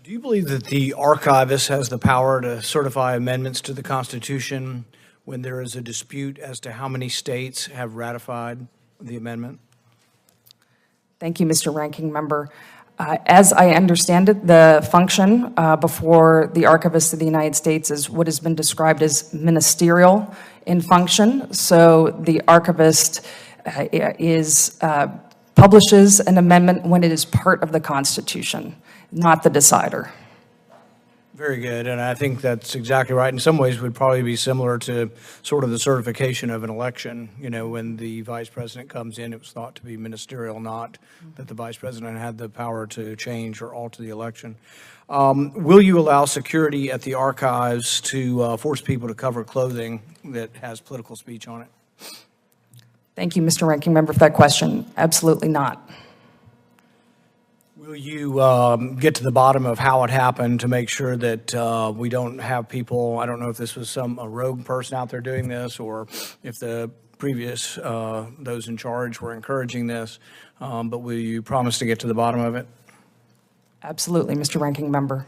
Do you believe that the archivist has the power to certify amendments to the Constitution when there is a dispute as to how many states have ratified the amendment? Thank you, Mr. Ranking Member. As I understand it, the function before the Archivist of the United States is what has been described as ministerial in function. So the Archivist publishes an amendment when it is part of the Constitution, not the decider. Very good, and I think that's exactly right. In some ways, it would probably be similar to sort of the certification of an election. You know, when the vice president comes in, it was thought to be ministerial, not that the vice president had the power to change or alter the election. Will you allow security at the archives to force people to cover clothing that has political speech on it? Thank you, Mr. Ranking Member, for that question. Absolutely not. Will you get to the bottom of how it happened to make sure that we don't have people, I don't know if this was a rogue person out there doing this or if the previous, those in charge were encouraging this, but will you promise to get to the bottom of it? Absolutely, Mr. Ranking Member.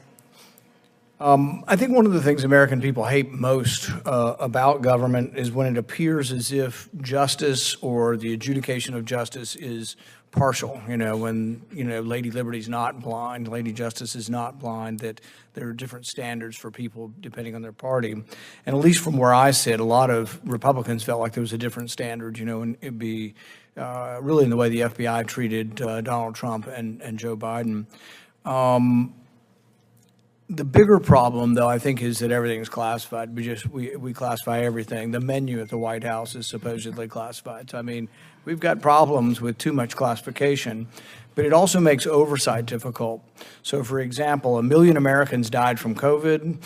I think one of the things American people hate most about government is when it appears as if justice or the adjudication of justice is partial. You know, when, Lady Liberty's not blind, Lady Justice is not blind, that there are different standards for people depending on their party. And at least from where I sit, a lot of Republicans felt like there was a different standard, and it'd be really in the way the FBI treated Donald Trump and Joe Biden. The bigger problem, though, I think, is that everything's classified. We classify everything. The menu at the White House is supposedly classified. So, I mean, we've got problems with too much classification, but it also makes oversight difficult. So, for example, 1 million Americans died from COVID.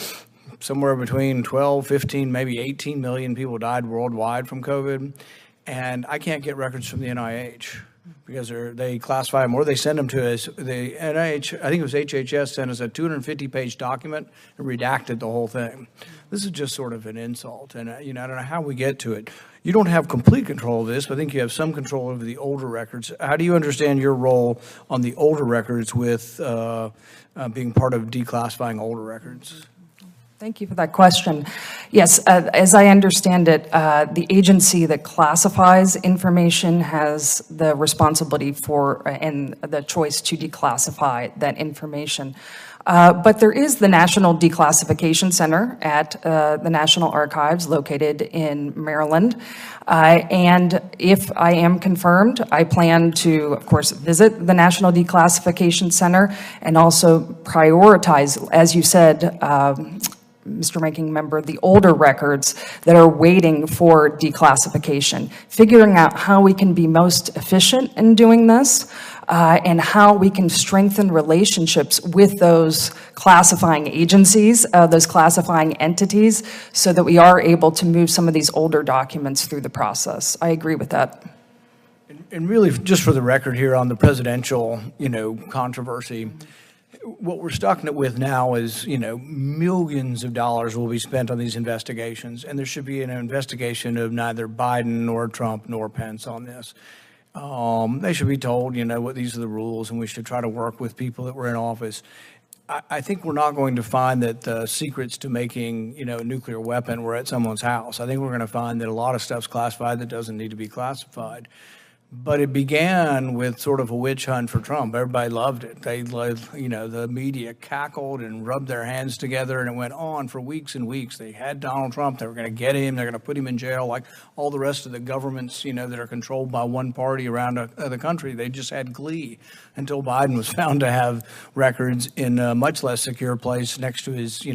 Somewhere between 12, 15, maybe 18 million people died worldwide from COVID. And I can't get records from the NIH. Because they classify them, or they send them to us. The NIH, I think it was HHS, sent us a 250-page document and redacted the whole thing. This is just sort of an insult, and I don't know how we get to it. You don't have complete control of this, but I think you have some control over the older records. How do you understand your role on the older records with being part of declassifying older records? Thank you for that question. Yes, as I understand it, the agency that classifies information has the responsibility for and the choice to declassify that information. But there is the National Declassification Center at the National Archives located in Maryland. And if I am confirmed, I plan to, of course, visit the National Declassification Center and also prioritize, as you said, Mr. Ranking Member, the older records that are waiting for declassification, figuring out how we can be most efficient in doing this, and how we can strengthen relationships with those classifying agencies, those classifying entities, so that we are able to move some of these older documents through the process. I agree with that. And really, just for the record here on the presidential, controversy, what we're stuck with now is, millions of dollars will be spent on these investigations, and there should be an investigation of neither Biden nor Trump nor Pence on this. They should be told, what these are the rules, and we should try to work with people that were in office. I think we're not going to find that the secrets to making, a nuclear weapon were at someone's house. I think we're going to find that a lot of stuff's classified that doesn't need to be classified. But it began with sort of a witch hunt for Trump. Everybody loved it. The media cackled and rubbed their hands together, and it went on for weeks and weeks. They had Donald Trump. They were going to get him. They're going to put him in jail like all the rest of the governments, that are controlled by one party around the country. They just had glee until Biden was found to have records in a much less secure place next to his,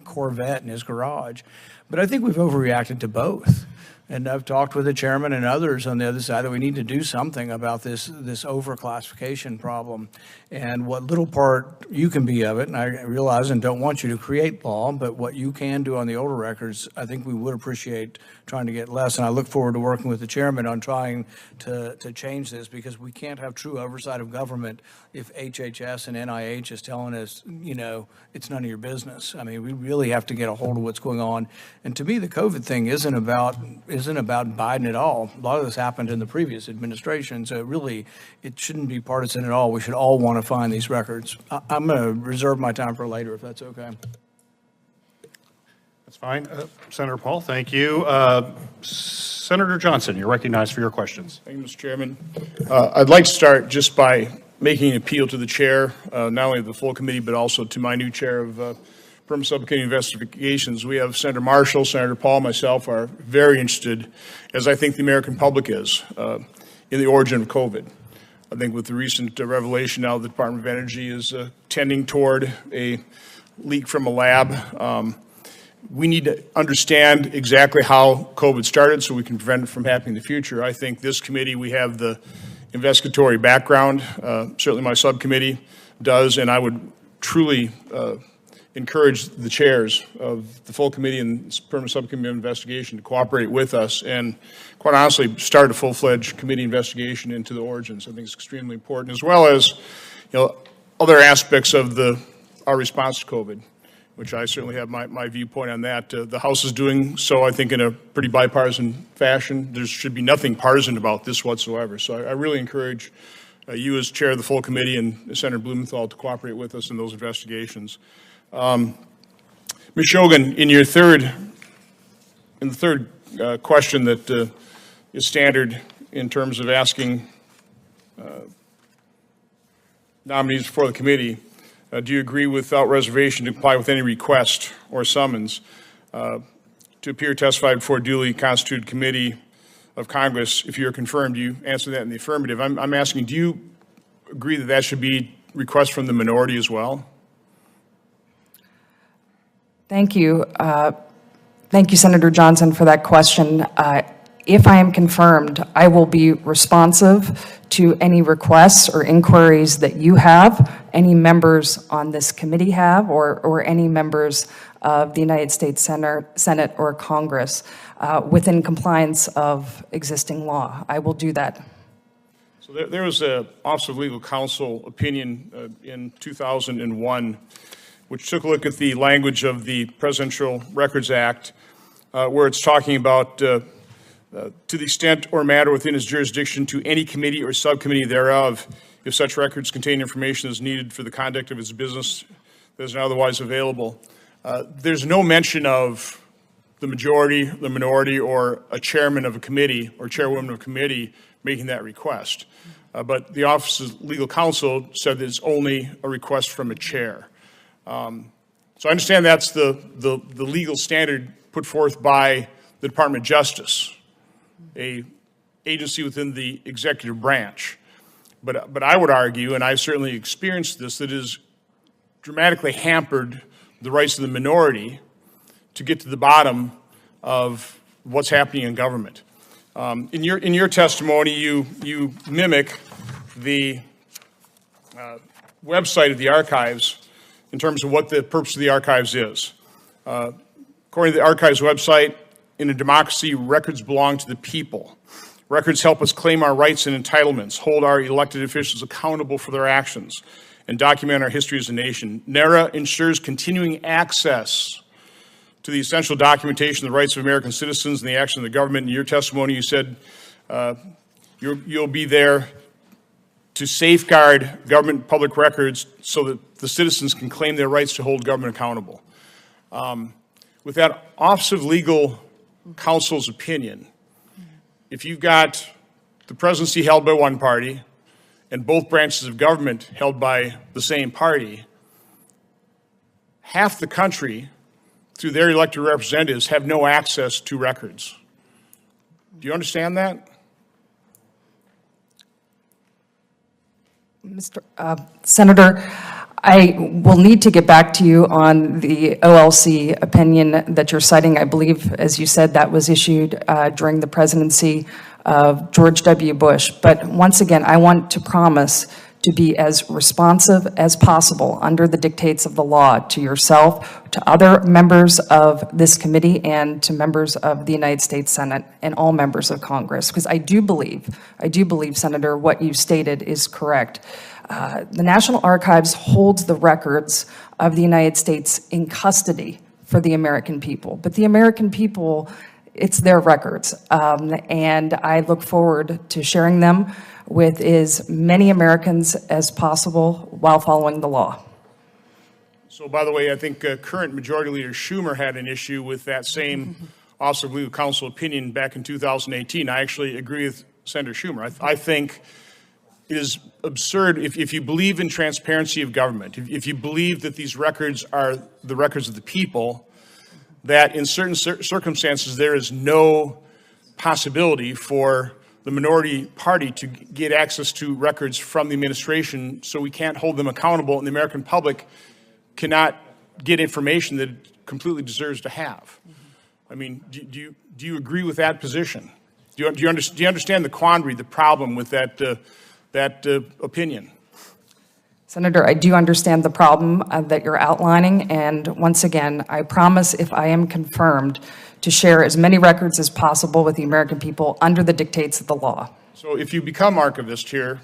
Corvette in his garage. But I think we've overreacted to both. And I've talked with the chairman and others on the other side that we need to do something about this overclassification problem. And what little part you can be of it, and I realize and don't want you to create law, but what you can do on the older records, I think we would appreciate trying to get less. And I look forward to working with the chairman on trying to change this, because we can't have true oversight of government if HHS and NIH is telling us, it's none of your business. I mean, we really have to get a hold of what's going on. And to me, the COVID thing isn't isn't about Biden at all. A lot of this happened in the previous administration, so really, it shouldn't be partisan at all. We should all want to find these records. I'm going to reserve my time for later, if that's okay. That's fine. Senator Paul, thank you. Senator Johnson, you're recognized for your questions. Thank you, Mr. Chairman. I'd like to start just by making an appeal to the chair, not only of the full committee, but also to my new chair of Permanent Subcommittee Investigations. We have Senator Marshall, Senator Paul, myself are very interested, as I think the American public is, in the origin of COVID. I think with the recent revelation now, the Department of Energy is tending toward a leak from a lab. We need to understand exactly how COVID started so we can prevent it from happening in the future. I think this committee, we have the investigatory background, certainly my subcommittee does, and I would truly encourage the chairs of the full committee and Permanent Subcommittee of Investigation to cooperate with us and, quite honestly, start a full-fledged committee investigation into the origins. I think it's extremely important, as well as, other aspects of our response to COVID, which I certainly have my viewpoint on that. The House is doing so, I think, in a pretty bipartisan fashion. There should be nothing partisan about this whatsoever. So I really encourage you as chair of the full committee and Senator Blumenthal to cooperate with us in those investigations. Ms. Shogan, in the third question that is standard in terms of asking nominees before the committee, do you agree without reservation to comply with any request or summons to appear testify before a duly constituted committee of Congress? If you're confirmed, you answer that in the affirmative. I'm asking, do you agree that that should be request from the minority as well? Thank you. Thank you, Senator Johnson, for that question. If I am confirmed, I will be responsive to any requests or inquiries that you have, any members on this committee have, or any members of the United States Senate or Congress within compliance of existing law. I will do that. So there was an Office of Legal Counsel opinion in 2001 which took a look at the language of the Presidential Records Act, where it's talking about to the extent or matter within his jurisdiction to any committee or subcommittee thereof, if such records contain information as needed for the conduct of his business that is not otherwise available. There's no mention of the majority, the minority, or a chairman of a committee or chairwoman of a committee making that request. But the Office of Legal Counsel said that it's only a request from a chair. So I understand that's the legal standard put forth by the Department of Justice, a agency within the executive branch. But I would argue, and I've certainly experienced this, that it has dramatically hampered the rights of the minority to get to the bottom of what's happening in government. In your testimony, you mimic the website of the archives in terms of what the purpose of the archives is. According to the archives website, in a democracy, records belong to the people. Records help us claim our rights and entitlements, hold our elected officials accountable for their actions, and document our history as a nation. NARA ensures continuing access to the essential documentation of the rights of American citizens and the action of the government. In your testimony, you said you'll be there to safeguard government public records so that the citizens can claim their rights to hold government accountable. With that Office of Legal Counsel's opinion, if you've got the presidency held by one party and both branches of government held by the same party, half the country, through their elected representatives, have no access to records. Do you understand that? Senator, I will need to get back to you on the OLC opinion that you're citing. I believe, as you said, that was issued during the presidency of George W. Bush. But once again, I want to promise to be as responsive as possible under the dictates of the law to yourself, to other members of this committee, and to members of the United States Senate and all members of Congress. Because I do believe, Senator, what you stated is correct. The National Archives holds the records of the United States in custody for the American people. But the American people it's their records. And I look forward to sharing them with as many Americans as possible while following the law. So, by the way, I think current Majority Leader Schumer had an issue with that same Office of Legal Counsel opinion back in 2018. I actually agree with Senator Schumer. I think it is absurd if you believe in transparency of government, if you believe that these records are the records of the people, that in certain circumstances there is no possibility for the minority party to get access to records from the administration, so we can't hold them accountable, and the American public cannot get information that it completely deserves to have. I mean, do you agree with that position? Do you understand the quandary, the problem with that opinion? Senator, I do understand the problem that you're outlining, and once again, I promise if I am confirmed to share as many records as possible with the American people under the dictates of the law. So if you become archivist here,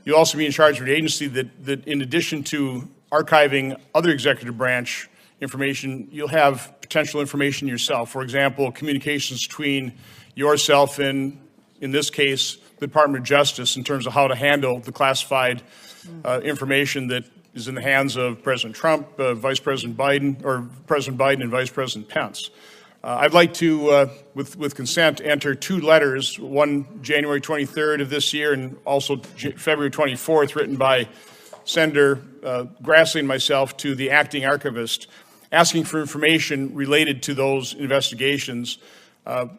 you'll also be in charge of an agency that in addition to archiving other executive branch information, you'll have potential information yourself. For example, communications between yourself and, in this case, the Department of Justice in terms of how to handle the classified information that is in the hands of President Trump, Vice President Biden, or President Biden and Vice President Pence. I'd like to, with consent, enter 2 letters, one January 23rd of this year and also February 24th, written by Senator Grassley and myself to the acting archivist, asking for information related to those investigations.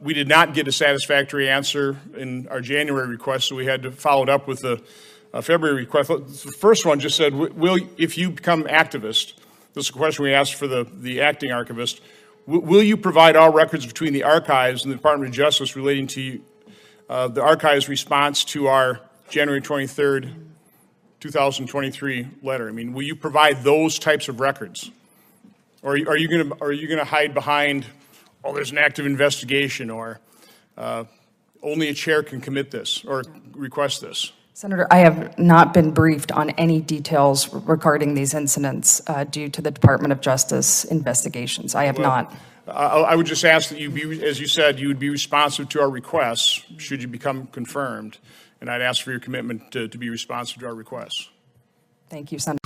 We did not get a satisfactory answer in our January request, so we had to follow it up with a February request. The first one just said, if you become activist, this is a question we asked for the acting archivist, will you provide all records between the archives and the Department of Justice relating to the archives' response to our January 23rd, 2023 letter? I mean, will you provide those types of records? Or are you going to hide behind, oh, there's an active investigation, or only a chair can commit this or request this? Senator, I have not been briefed on any details regarding these incidents due to the Department of Justice investigations. I have not. I would just ask that you be, as you said, you would be responsive to our requests should you become confirmed, and I'd ask for your commitment to be responsive to our requests. Thank you, Senator.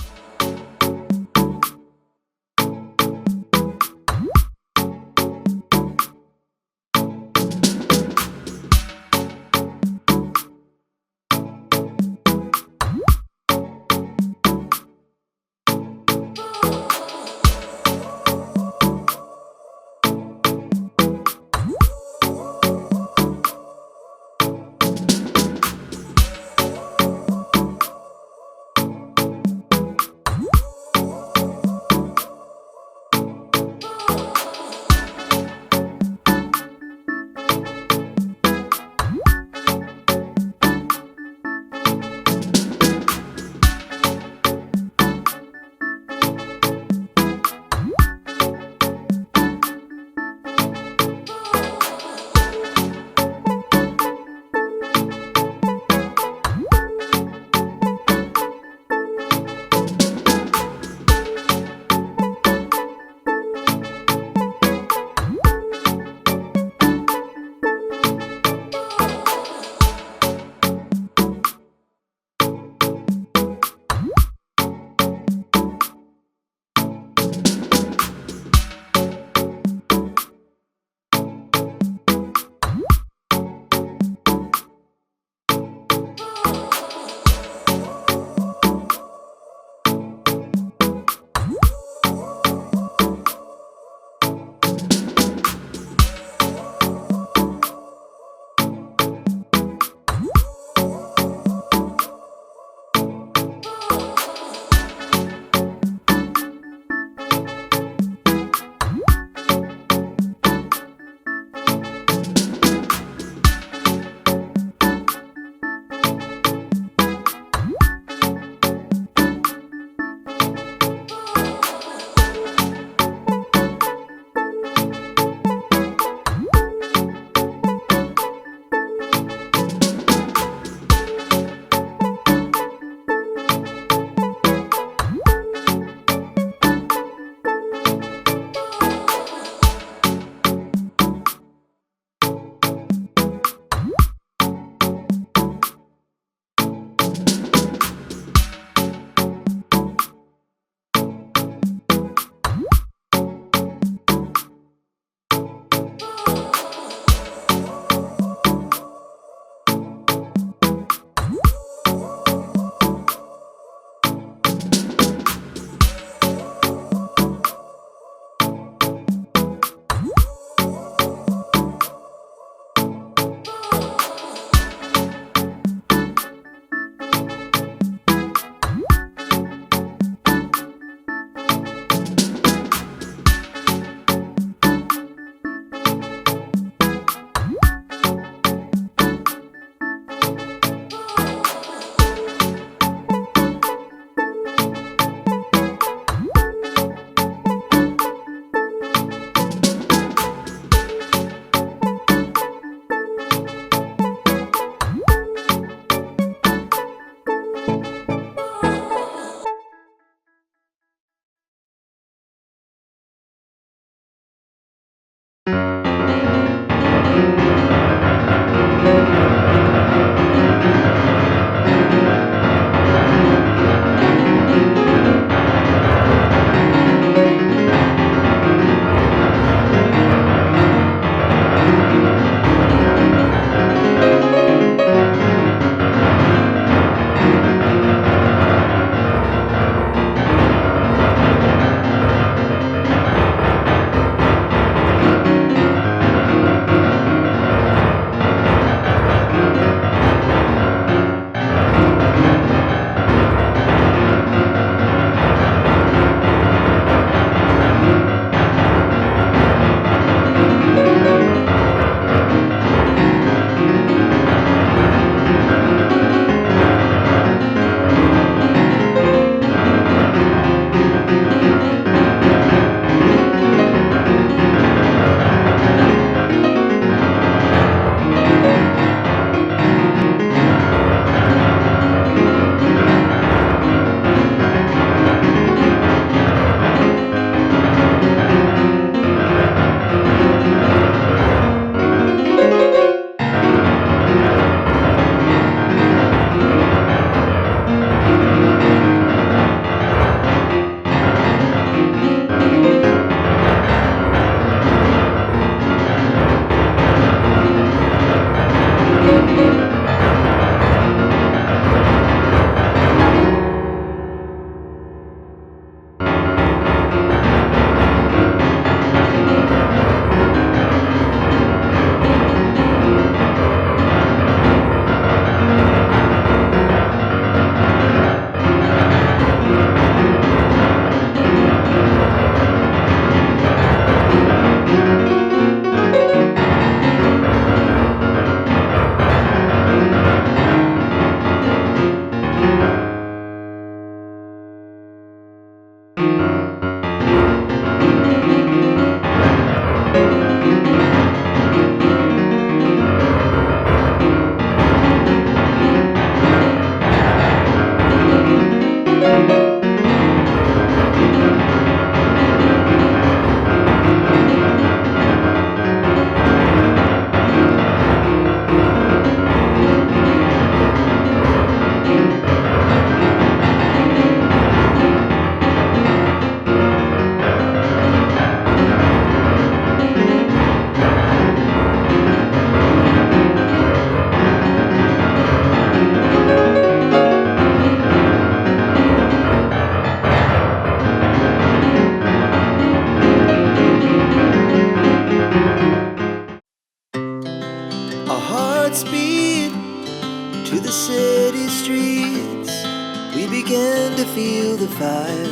fire.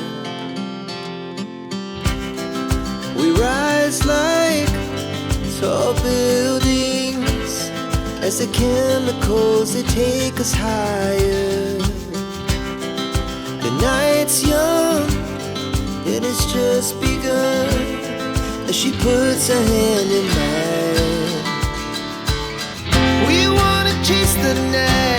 We rise like tall buildings as the chemicals, they take us higher. The night's young, it has just begun as she puts her hand in mine. We wanna chase the night